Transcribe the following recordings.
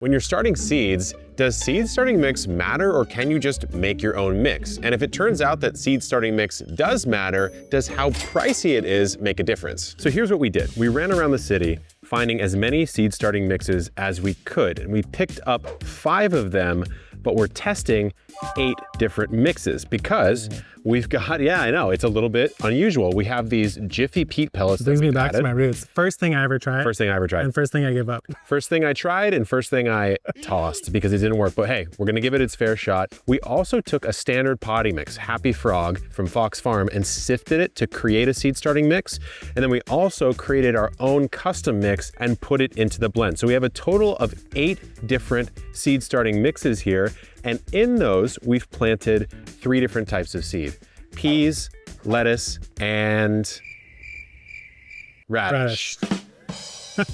When you're starting seeds, does seed starting mix matter, or can you just make your own mix? And if it turns out that seed starting mix does matter, does how pricey it is make a difference? So here's what we did. We ran around the city finding as many seed starting mixes as we could, and we picked up 5 of them, but we're testing 8 different mixes because we've got, yeah, I know, it's a little bit unusual. We have these Jiffy Peat pellets. Brings me back to my roots. First thing I ever tried. First thing I ever tried. And first thing I gave up. First thing I tried and first thing I tossed because it didn't work. But hey, we're gonna give it its fair shot. We also took a standard potting mix, Happy Frog from Fox Farm, and sifted it to create a seed starting mix. And then we also created our own custom mix and put it into the blend. So we have a total of 8 different seed starting mixes here. And in those, we've planted 3 different types of seed: peas, lettuce, and radish.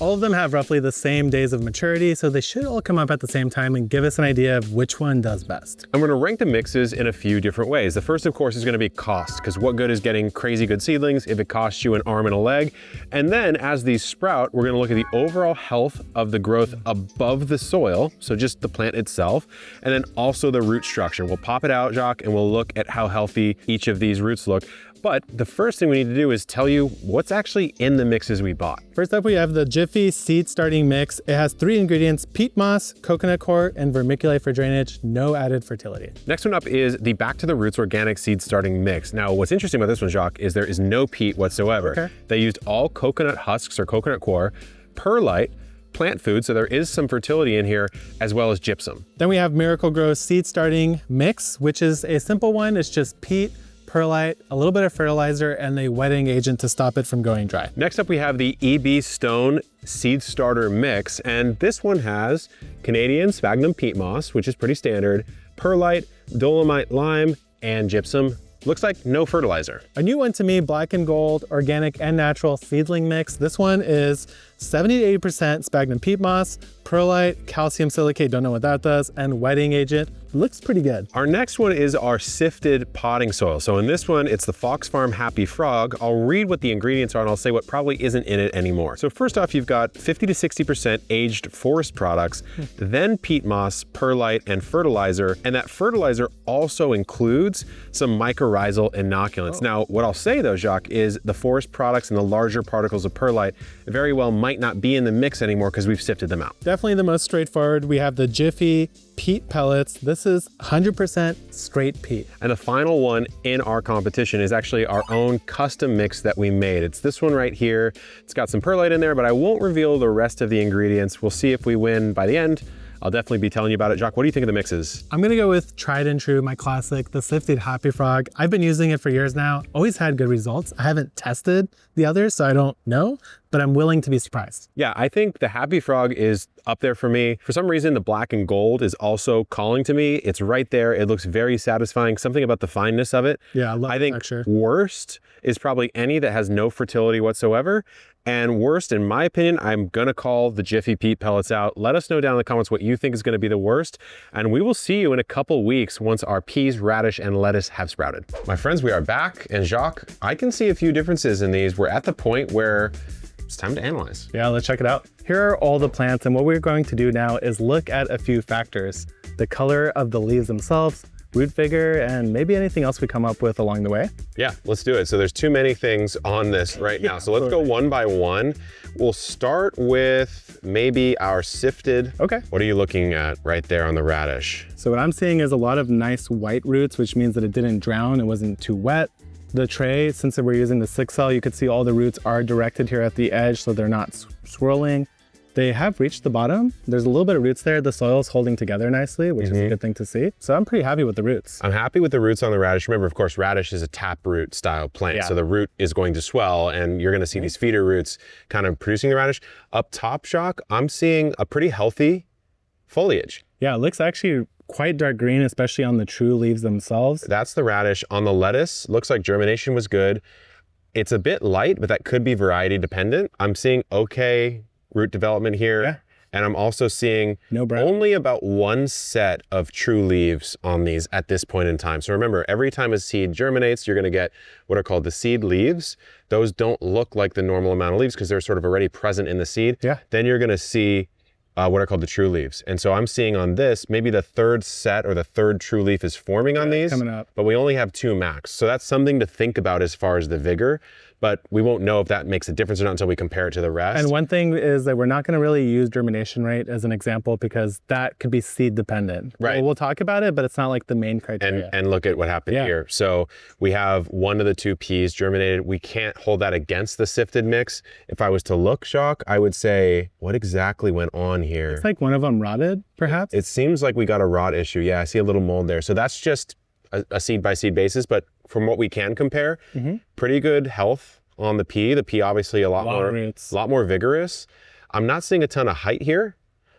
All of them have roughly the same days of maturity, so they should all come up at the same time and give us an idea of which one does best. I'm gonna rank the mixes in a few different ways. The first, of course, is gonna be cost, because what good is getting crazy good seedlings if it costs you an arm and a leg? And then as these sprout, we're gonna look at the overall health of the growth above the soil, so just the plant itself, and then also the root structure. We'll pop it out, Jacques, and we'll look at how healthy each of these roots look. But the first thing we need to do is tell you what's actually in the mixes we bought. First up, we have the Jiffy Seed Starting Mix. It has 3 ingredients: peat moss, coconut coir, and vermiculite for drainage, no added fertility. Next one up is the Back to the Roots Organic Seed Starting Mix. Now, what's interesting about this one, Jacques, is there is no peat whatsoever. Okay. They used all coconut husks or coconut coir, perlite, plant food, so there is some fertility in here, as well as gypsum. Then we have Miracle Grow Seed Starting Mix, which is a simple one. It's just peat, perlite, a little bit of fertilizer, and a wetting agent to stop it from going dry. Next up, we have the EB Stone Seed Starter Mix, and this one has Canadian sphagnum peat moss, which is pretty standard, perlite, dolomite lime, and gypsum. Looks like no fertilizer. A new one to me, Black and Gold Organic and Natural Seedling Mix. This one is 70 to 80% sphagnum peat moss, perlite, calcium silicate, don't know what that does, and wetting agent. Looks pretty good. Our next one is our sifted potting soil. So in this one, it's the Fox Farm Happy Frog. I'll read what the ingredients are and I'll say what probably isn't in it anymore. So first off, you've got 50 to 60% aged forest products, then peat moss, perlite, and fertilizer. And that fertilizer also includes some mycorrhizal inoculants. Now, what I'll say though, Jacques, is the forest products and the larger particles of perlite very well might not be in the mix anymore because we've sifted them out. Definitely the most straightforward. We have the Jiffy Peat Pellets. This is 100% straight peat. And the final one in our competition is actually our own custom mix that we made. It's this one right here. It's got some perlite in there, but I won't reveal the rest of the ingredients. We'll see if we win by the end. I'll definitely be telling you about it. Jacques, what do you think of the mixes? I'm gonna go with tried and true, my classic, the Sifted Happy Frog. I've been using it for years now, always had good results. I haven't tested the others, so I don't know, but I'm willing to be surprised. Yeah, I think the Happy Frog is up there for me. For some reason, the Black and Gold is also calling to me. It's right there. It looks very satisfying. Something about the fineness of it. Yeah, I love I think the texture. Worst is probably any that has no fertility whatsoever. And worst, in my opinion, I'm gonna call the Jiffy Peat Pellets out. Let us know down in the comments what you think is gonna be the worst. And we will see you in a couple weeks once our peas, radish, and lettuce have sprouted. My friends, we are back. And Jacques, I can see a few differences in these. We're at the point where it's time to analyze. Yeah, let's check it out. Here are all the plants, and what we're going to do now is look at a few factors: the color of the leaves themselves, root vigor, and maybe anything else we come up with along the way. Yeah, let's do it. So there's too many things on this right now. So let's go one by one. We'll start with maybe our sifted. Okay. What are you looking at right there on the radish? So what I'm seeing is a lot of nice white roots, which means that it didn't drown, it wasn't too wet. The tray, since we're using the 6L, you could see all the roots are directed here at the edge, so they're not swirling. They have reached the bottom. There's a little bit of roots there. The soil's holding together nicely, which is a good thing to see. So I'm pretty happy with the roots. I'm happy with the roots on the radish. Remember, of course, radish is a taproot style plant. Yeah. So the root is going to swell and you're gonna see these feeder roots kind of producing the radish. Up top, Jacques, I'm seeing a pretty healthy foliage. Yeah, it looks actually quite dark green, especially on the true leaves themselves. That's the radish. On the lettuce, looks like germination was good. It's a bit light, but that could be variety dependent. I'm seeing okay root development here. Yeah. And I'm also seeing No brown. only about one set of true leaves on these at this point in time. So remember, every time a seed germinates, you're gonna get what are called the seed leaves. Those don't look like the normal amount of leaves because they're sort of already present in the seed. Yeah. Then you're gonna see what are called the true leaves. And so I'm seeing on this, maybe the third set or the third true leaf is forming on these, coming up. but we only have 2 max. So that's something to think about as far as the vigor, but we won't know if that makes a difference or not until we compare it to the rest. And one thing is that we're not going to really use germination rate as an example because that could be seed dependent. Right. We'll talk about it, but it's not like the main criteria. And look at what happened here. So we have 1 of the 2 peas germinated. We can't hold that against the sifted mix. If I was to look, Jacques, I would say, what exactly went on here? It's like one of them rotted, perhaps? It seems like we got a rot issue. Yeah, I see a little mold there. So that's just a seed by seed basis, but from what we can compare, pretty good health on the pea. The pea obviously a lot more vigorous. I'm not seeing a ton of height here,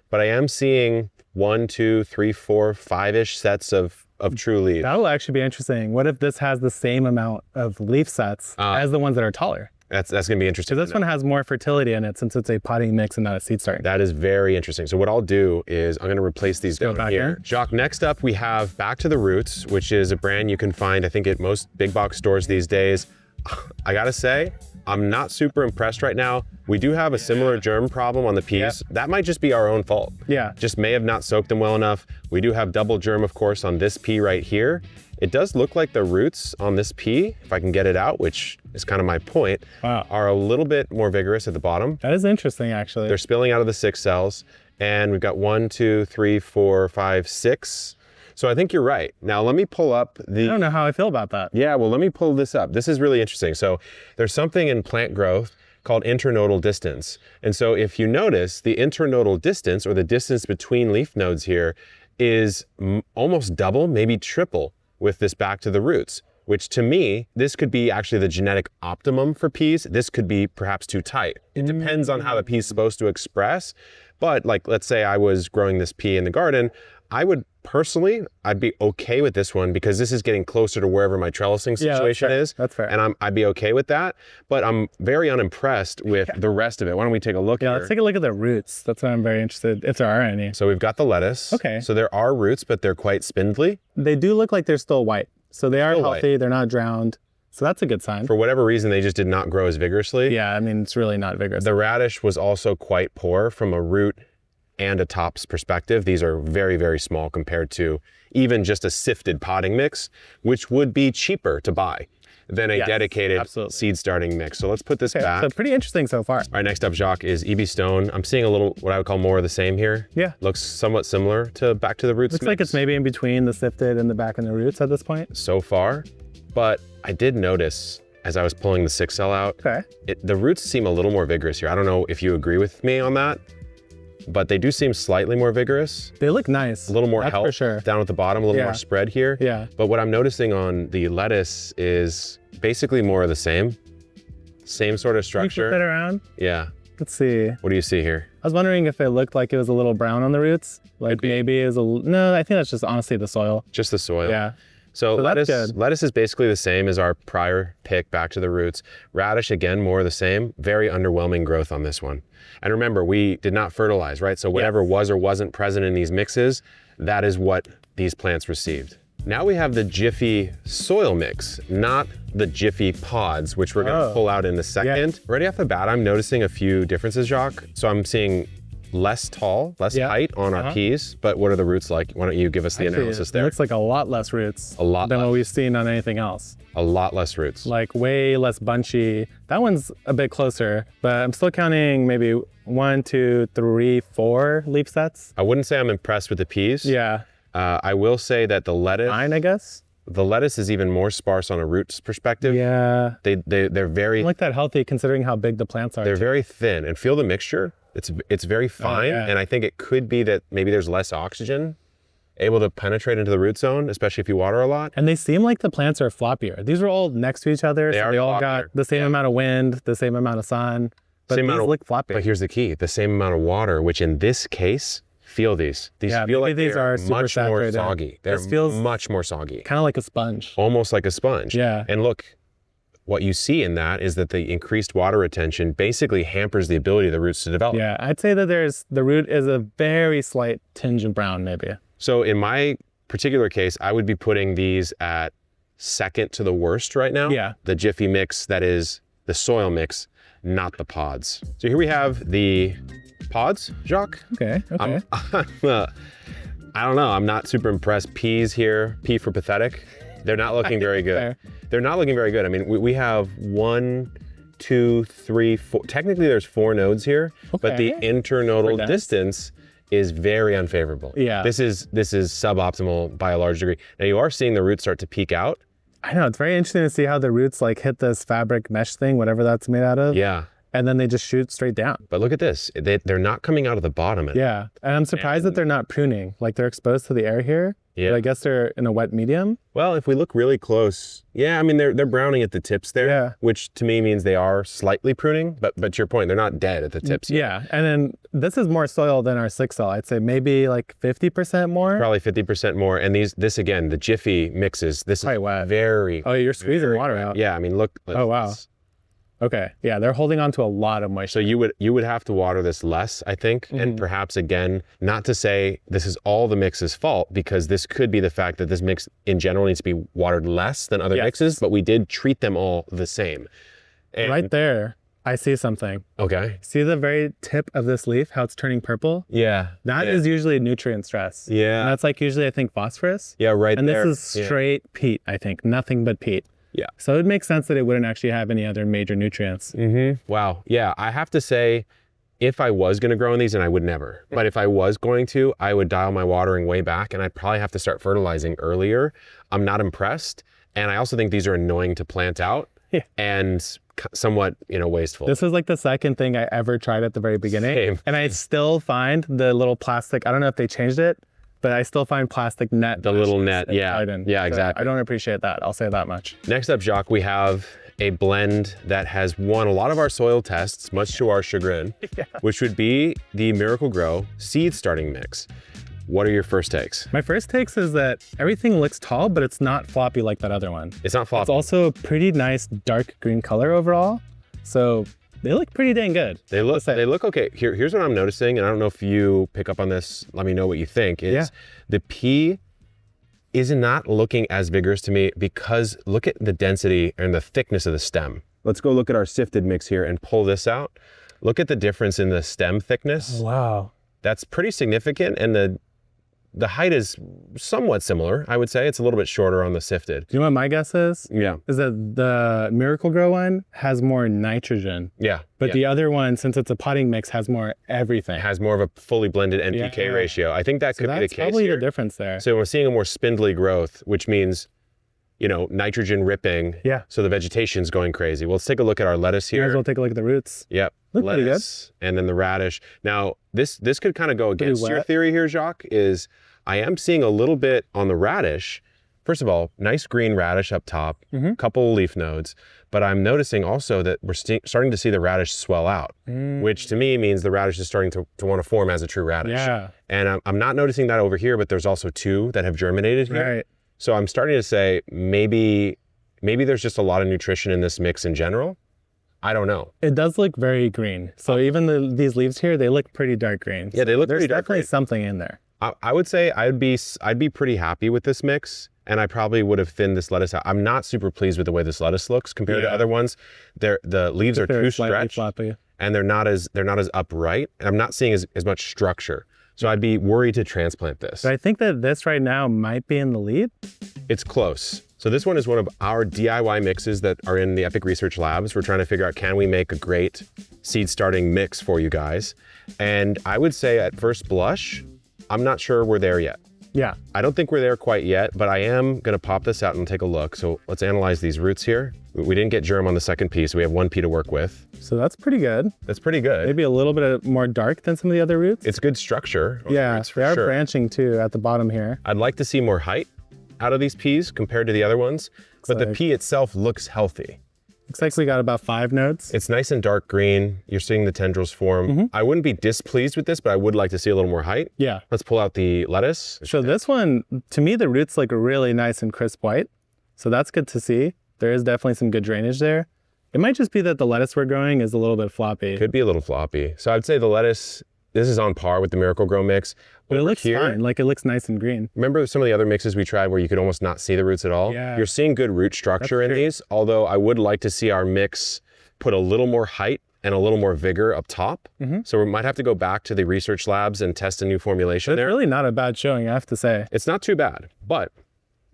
but I am seeing 1, 2, 3, 4, 5-ish sets of true leaves. That will actually be interesting. What if this has the same amount of leaf sets as the ones that are taller? That's going to be interesting. Because this one has more fertility in it since it's a potting mix and not a seed starting. That is very interesting. So what I'll do is I'm going to replace these down here. Jacques, next up we have Back to the Roots, which is a brand you can find, I think, at most big box stores these days. I got to say, I'm not super impressed right now. We do have a similar germ problem on the peas. That might just be our own fault. Yeah. Just may have not soaked them well enough. We do have double germ, of course, on this pea right here. It does look like the roots on this pea, if I can get it out, which is kind of my point, are a little bit more vigorous at the bottom. That is interesting, actually. They're spilling out of the 6 cells. And we've got 1, 2, 3, 4, 5, 6. So I think you're right. Now let me pull up the... I don't know how I feel about that. Yeah, well, let me pull this up. This is really interesting. So there's something in plant growth called internodal distance. And so if you notice, the internodal distance, or the distance between leaf nodes here, is almost double, maybe triple with this Back to the Roots, which to me, this could be actually the genetic optimum for peas. This could be perhaps too tight. It depends on how the pea is supposed to express. But like, let's say I was growing this pea in the garden, I would personally, I'd be okay with this one because this is getting closer to wherever my trellising situation is. That's fair. And I'd be okay with that. But I'm very unimpressed with the rest of it. Why don't we take a look here? Let's take a look at the roots. That's what I'm very interested, if there are any. So we've got the lettuce. Okay. So there are roots, but they're quite spindly. They do look like they're still white. So they are Still healthy, white. They're not drowned. So that's a good sign. For whatever reason, they just did not grow as vigorously. Yeah, I mean, it's really not vigorous. The radish was also quite poor from a root and a tops perspective. These are very, very small compared to even just a sifted potting mix, which would be cheaper to buy than a dedicated seed starting mix. So let's put this back. So pretty interesting so far. All right, next up, Jacques, is EB Stone. I'm seeing a little, what I would call more of the same here. Yeah. Looks somewhat similar to Back to the Roots Looks mix like it's maybe in between the sifted and the Back and the Roots at this point. so far, but I did notice as I was pulling the 6 cell out, the roots seem a little more vigorous here. I don't know if you agree with me on that, but they do seem slightly more vigorous. They look nice. A little more That's health for sure. down at the bottom, a little more spread here. Yeah. But what I'm noticing on the lettuce is basically more of the same. Same sort of structure. Flip it around. Yeah. Let's see. What do you see here? I was wondering if it looked like it was a little brown on the roots. Like maybe it was no, I think that's just honestly the soil. Just the soil. Yeah. So lettuce is basically the same as our prior pick, Back to the Roots. Radish, again, more of the same. Very underwhelming growth on this one. And remember, we did not fertilize, right? So whatever was or wasn't present in these mixes, that is what these plants received. Now we have the Jiffy soil mix, not the Jiffy pods, which we're gonna pull out in a second. Right off the bat, I'm noticing a few differences, Jacques. So I'm seeing less tall, less height on our peas, but what are the roots like? Why don't you give us the analysis there? It looks like a lot less roots than what we've seen on anything else. A lot less roots. Like way less bunchy. That one's a bit closer, but I'm still counting maybe 1, 2, 3, 4 leaf sets. I wouldn't say I'm impressed with the peas. Yeah. I will say that the lettuce. 9, I guess. The lettuce is even more sparse on a roots perspective. Yeah. They're very. I like that healthy considering how big the plants are. They're very thin, and feel the mixture. It's very fine, and I think it could be that maybe there's less oxygen able to penetrate into the root zone, especially if you water a lot. And they seem like the plants are floppier. These are all next to each other, so they all got the same amount of wind, the same amount of sun, but these look floppy. But here's the key: the same amount of water, which in this case, feel these. These feel like these are much more soggy. They're much more soggy. Kind of like a sponge. Almost like a sponge. Yeah. And look. What you see in that is that the increased water retention basically hampers the ability of the roots to develop. Yeah, I'd say that the root is a very slight tinge of brown maybe. So in my particular case, I would be putting these at second to the worst right now. Yeah. The Jiffy mix, that is the soil mix, not the pods. So here we have the pods, Jacques. Okay. Okay. I don't know. I'm not super impressed. Peas here, P for pathetic. They're not looking very good. Fair. They're not looking very good. I mean, we have 1, 2, 3, 4. Technically, there's 4 nodes here, but the internodal distance is very unfavorable. Yeah. This is suboptimal by a large degree. Now you are seeing the roots start to peek out. I know, it's very interesting to see how the roots like hit this fabric mesh thing, whatever that's made out of. Yeah. And then they just shoot straight down. But look at this. They're not coming out of the bottom. Yeah. And I'm surprised that they're not pruning. Like they're exposed to the air here. Yeah. But I guess they're in a wet medium. Well, if we look really close, yeah, I mean, they're browning at the tips there, Yeah. which to me means they are slightly pruning, but to your point, they're not dead at the tips yet. Yeah. And then this is more soil than our 6L. I'd say maybe like 50% more. Probably 50% more. And this again, the Jiffy mixes, this Quite is wet. very. Oh, you're squeezing water out. Yeah, I mean, look. Oh, wow. Okay. Yeah, they're holding on to a lot of moisture. So you would have to water this less, I think, and perhaps again, not to say this is all the mix's fault, because this could be the fact that this mix in general needs to be watered less than other mixes, but we did treat them all the same. And, right there, I see something. Okay. See the very tip of this leaf, how it's turning purple? Yeah. That is usually nutrient stress. Yeah. And that's like usually, I think, phosphorus. Yeah, right And there. this is straight peat, I think. Nothing but peat. Yeah. So it makes sense that it wouldn't actually have any other major nutrients. Wow. Yeah, I have to say, if I was going to grow in these, and I would never, but if I was going to, I would dial my watering way back, and I'd probably have to start fertilizing earlier. I'm not impressed. And I also think these are annoying to plant out and somewhat, wasteful. This is like the second thing I ever tried at the very beginning. Same. And I still find the little plastic, I don't know if they changed it, but I still find plastic net. The little net, yeah. Garden. Yeah, So exactly. I don't appreciate that. I'll say that much. Next up, Jacques, we have a blend that has won a lot of our soil tests, much to our chagrin, which would be the Miracle Grow seed starting mix. What are your first takes? My first takes is that everything looks tall, but it's not floppy like that other one. It's not floppy. It's also a pretty nice dark green color overall. So they look pretty dang good. They look okay. Here's what I'm noticing, and I don't know if you pick up on this, let me know what you think, is the pea is not looking as vigorous to me, because look at the density and the thickness of the stem. Let's go look at our sifted mix here and pull this out. Look at the difference in the stem thickness. Oh, wow. That's pretty significant, and the height is somewhat similar, I would say. It's a little bit shorter on the sifted. Do you know what my guess is? Yeah. Is that the Miracle Grow one has more nitrogen. Yeah. But the other one, since it's a potting mix, has more everything. It has more of a fully blended NPK ratio. I think that could be the That's case probably here. the difference there. So we're seeing a more spindly growth, which means, nitrogen ripping. Yeah. So the vegetation's going crazy. Well, let's take a look at our lettuce here. Might as well take a look at the roots. Yep. Look pretty good. Lettuce, and then the radish. Now, this could kind of go against your wet. theory here, Jacques, is I am seeing a little bit on the radish. First of all, nice green radish up top, couple leaf nodes, but I'm noticing also that we're starting to see the radish swell out, which to me means the radish is starting to want to form as a true radish. Yeah. And I'm not noticing that over here, but there's also 2 that have germinated here. Right. So I'm starting to say maybe there's just a lot of nutrition in this mix in general. I don't know. It does look very green. So even these leaves here, they look pretty dark green. Yeah, they look There's pretty dark definitely green. something in there. I would say I'd be pretty happy with this mix, and I probably would have thinned this lettuce out. I'm not super pleased with the way this lettuce looks compared to other ones. The leaves are too slightly stretched, floppy. and they're not as upright, and I'm not seeing as much structure. So I'd be worried to transplant this. But I think that this right now might be in the lead. It's close. So this one is one of our DIY mixes that are in the Epic Research Labs. We're trying to figure out, can we make a great seed starting mix for you guys? And I would say at first blush, I'm not sure we're there yet. Yeah. I don't think we're there quite yet, but I am gonna pop this out and take a look. So let's analyze these roots here. We didn't get germ on the second pea, so we have 1 pea to work with. So that's pretty good. That's pretty good. Maybe a little bit more dark than some of the other roots. It's good structure. on the Yeah, roots for they are sure. branching too at the bottom here. I'd like to see more height out of these peas compared to the other ones, but the like- pea itself looks healthy. Looks like we got about 5 nodes. It's nice and dark green. You're seeing the tendrils form. Mm-hmm. I wouldn't be displeased with this, but I would like to see a little more height. Yeah. Let's pull out the lettuce. So this one, to me, the roots look really nice and crisp white. So that's good to see. There is definitely some good drainage there. It might just be that the lettuce we're growing is a little bit floppy. Could be a little floppy. So I'd say the lettuce, this is on par with the Miracle Grow mix. But it Over looks fine. Like it looks nice and green. Remember some of the other mixes we tried where you could almost not see the roots at all? Yeah. You're seeing good root structure in these, although I would like to see our mix put a little more height and a little more vigor up top. So we might have to go back to the research labs and test a new formulation It's there. really not a bad showing, I have to say. It's not too bad, but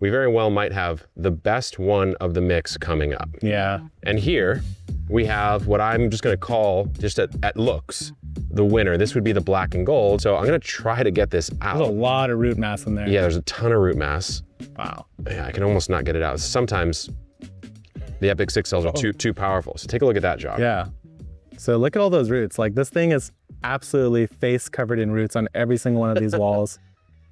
we very well might have the best one of the mix coming up. Yeah. And here we have what I'm just gonna call, just at looks, the winner. This would be the black and gold. So I'm gonna try to get this out. There's a lot of root mass in there. Yeah, there's a ton of root mass. Wow. Yeah, I can almost not get it out. Sometimes the Epic 6 cells are too powerful. So take a look at that, Jock. Yeah. So look at all those roots. Like this thing is absolutely face covered in roots on every single one of these walls.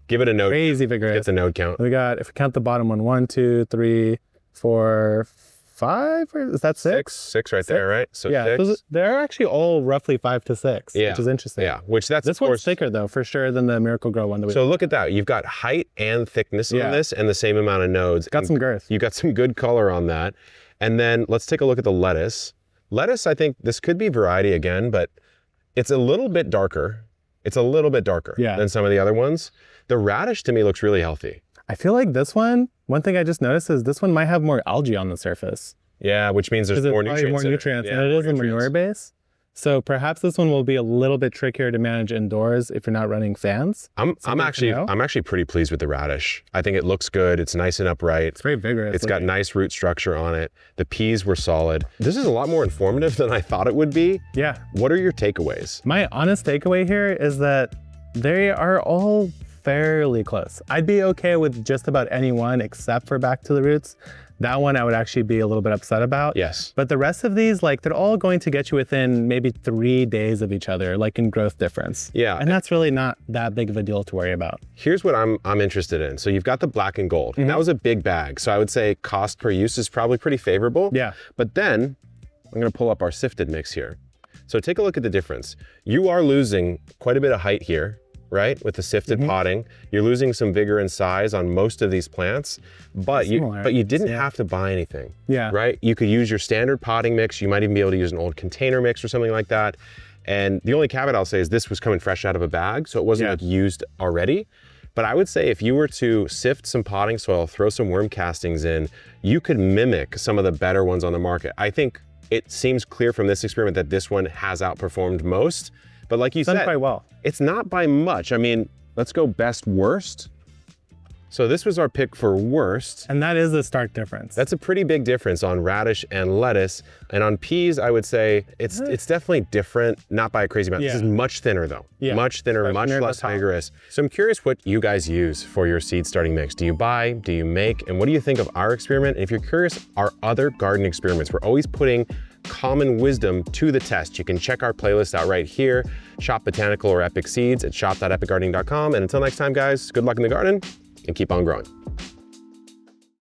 Give it a node. Crazy Get vigorous. the node count. We got, if we count the bottom one, 1, 2, 3, 4, 5, or is that 6? Six right there, right? So Yeah, six. they're actually all roughly 5 to 6, Yeah. which is interesting. Yeah, which that's This of one's course. thicker though, for sure, than the Miracle Grow one that we So look at that. You've got height and thickness Yeah. on this and the same amount of nodes. got some girth. You got some good color on that. And then let's take a look at the lettuce. Lettuce, I think this could be variety again, but it's a little bit darker. It's a little bit darker Yeah. than some of the other ones. The radish to me looks really healthy. I feel like this one thing I just noticed is this one might have more algae on the surface. Yeah, which means there's more Probably nutrients. more in nutrients, Yeah, and it more is a manure nutrients. base. So perhaps this one will be a little bit trickier to manage indoors if you're not running fans. I'm Something to know. actually pretty pleased with the radish. I think it looks good. It's nice and upright. It's very vigorous. It's got nice root structure on it. The peas were solid. This is a lot more informative than I thought it would be. Yeah. What are your takeaways? My honest takeaway here is that they are all fairly close. I'd be okay with just about any one except for Back to the Roots. That one I would actually be a little bit upset about. Yes. But the rest of these, like, they're all going to get you within maybe 3 days of each other, like in growth difference. Yeah. And that's really not that big of a deal to worry about. Here's what I'm interested in. So you've got the black and gold. That was a big bag. So I would say cost per use is probably pretty favorable. Yeah. But then I'm gonna pull up our sifted mix here. So take a look at the difference. You are losing quite a bit of height here, right? With the sifted potting. You're losing some vigor and size on most of these plants, but you didn't have to buy anything. Yeah. Right? You could use your standard potting mix. You might even be able to use an old container mix or something like that. And the only caveat I'll say is this was coming fresh out of a bag, so it wasn't like used already. But I would say if you were to sift some potting soil, throw some worm castings in, you could mimic some of the better ones on the market. I think it seems clear from this experiment that this one has outperformed most. But like you Done said, quite well. it's not by much. I mean, let's go best worst. So this was our pick for worst. And that is a stark difference. That's a pretty big difference on radish and lettuce. And on peas, I would say it's definitely different, not by a crazy amount. This Yeah. is much thinner though. Yeah. Much thinner, Much much thinner at less the top. vigorous. So I'm curious what you guys use for your seed starting mix. Do you buy, do you make, and what do you think of our experiment? And if you're curious, our other garden experiments, we're always putting common wisdom to the test. You can check our playlist out right here, Shop Botanical or Epic Seeds at shop.epicgardening.com. And until next time, guys, good luck in the garden and keep on growing.